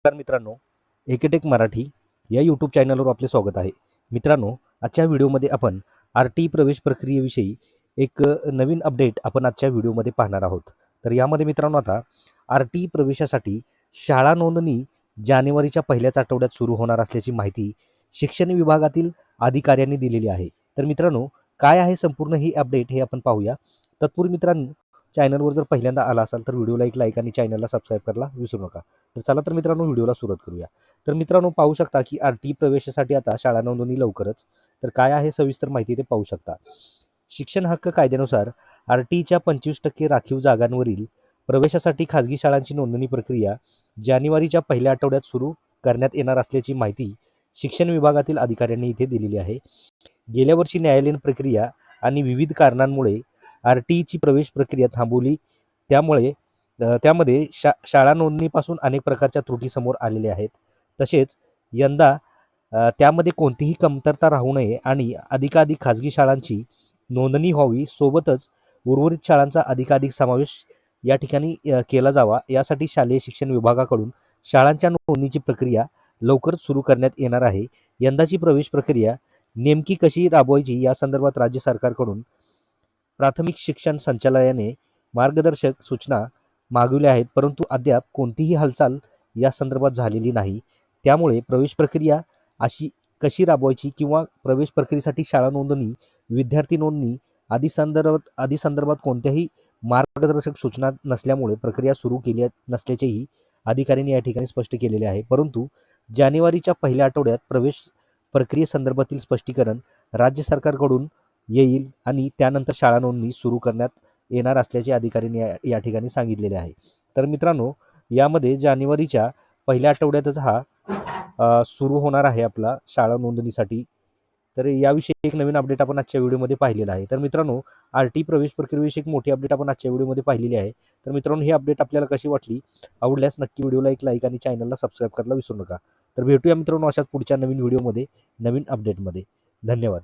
नमस्कार मित्रांनो, एकेटेक मराठी या यूट्यूब चॅनलवर आपले स्वागत आहे. मित्रांनो, आजच्या व्हिडिओमध्ये आपण RT प्रवेश प्रक्रियेविषयी एक नवीन अपडेट आपण आजच्या व्हिडिओमध्ये पाहणार आहोत. तर यामध्ये मित्रांनो आता RT प्रवेशासाठी शाळा नोंदणी जानेवारीच्या पहिल्याच आठवड्यात सुरू होणार असल्याची माहिती शिक्षण विभागातील अधिकाऱ्यांनी दिलेली आहे. तर मित्रांनो, काय आहे संपूर्ण ही अपडेट हे आपण पाहूया. तत्पूर्वी मित्रांनो, चॅनलवर जर पहिल्यांदा आला असाल तर व्हिडिओला एक लाईक आणि चॅनलला सबस्क्राईब करायला विसरू नका. तर चला तर मित्रांनो व्हिडिओला सुरुवात करूया. तर मित्रांनो पाहू शकता की RT प्रवेशासाठी आता शाळा नोंदणी लवकरच. तर काय आहे सविस्तर माहिती ते पाहू शकता. शिक्षण हक्क कायद्यानुसार RTच्या 25% राखीव जागांवरील प्रवेशासाठी खाजगी शाळांची नोंदणी प्रक्रिया जानेवारीच्या पहिल्या आठवड्यात सुरू करण्यात येणार असल्याची माहिती शिक्षण विभागातील अधिकाऱ्यांनी इथे दिलेली आहे. गेल्या वर्षी न्यायालयीन प्रक्रिया आणि विविध कारणांमुळे RTची प्रवेश प्रक्रिया थांबवली. त्यामध्ये शाळा नोंदणीपासून अनेक प्रकारच्या त्रुटी समोर आलेल्या आहेत. तसेच यंदा त्यामध्ये कोणतीही कमतरता राहू नये आणि अधिकाधिक खाजगी शाळांची नोंदणी व्हावी, सोबतच उर्वरित शाळांचा अधिकाधिक समावेश या ठिकाणी केला जावा, यासाठी शालेय शिक्षण विभागाकडून शाळांच्या नोंदणीची प्रक्रिया लवकरच सुरू करण्यात येणार आहे. यंदाची प्रवेश प्रक्रिया नेमकी कशी राबवायची या संदर्भात राज्य सरकारकडून प्राथमिक शिक्षण संचालनालयाने मार्गदर्शक सूचना मागवल्या आहेत, परंतु अद्याप कोणतीही हालचाल या संदर्भात झालेली नाही. त्यामुळे प्रवेश प्रक्रिया अशी कशी राबवायची किंवा प्रवेश प्रक्रियेसाठी शाळा नोंदणी, विद्यार्थी नोंदणी आदी संदर्भात कोणत्याही मार्गदर्शक सूचना नसल्यामुळे प्रक्रिया सुरू केली नसल्याचेही अधिकाऱ्यांनी या ठिकाणी स्पष्ट केलेले आहे. परंतु जानेवारीच्या पहिल्या आठवड्यात प्रवेश प्रक्रियेसंदर्भातील स्पष्टीकरण राज्य सरकारकडून येईल आणि त्यानंतर शाळा नोंदणी सुरू करण्यात येणार असल्याचे अधिकाऱ्यांनी या ठिकाणी सांगितलेले आहे. तर मित्रांनो, यामध्ये जानेवारीच्या पहिल्या आठवड्यातच हा सुरू होणार आहे आपला शाळा नोंदणीसाठी. तर याविषयी एक नवीन अपडेट आपण आजच्या व्हिडिओमध्ये पाहिलेला आहे. तर मित्रांनो, RT प्रवेश प्रक्रियेविषयी एक मोठी अपडेट आपण आजच्या व्हिडिओमध्ये पाहिलेली आहे. तर मित्रांनो, ही अपडेट आपल्याला कशी वाटली? आवडल्यास नक्की व्हिडिओला एक लाईक आणि चॅनलला सबस्क्राईब करायला विसरू नका. तर भेटूया मित्रांनो अशाच पुढच्या नवीन व्हिडिओमध्ये, नवीन अपडेटमध्ये. धन्यवाद.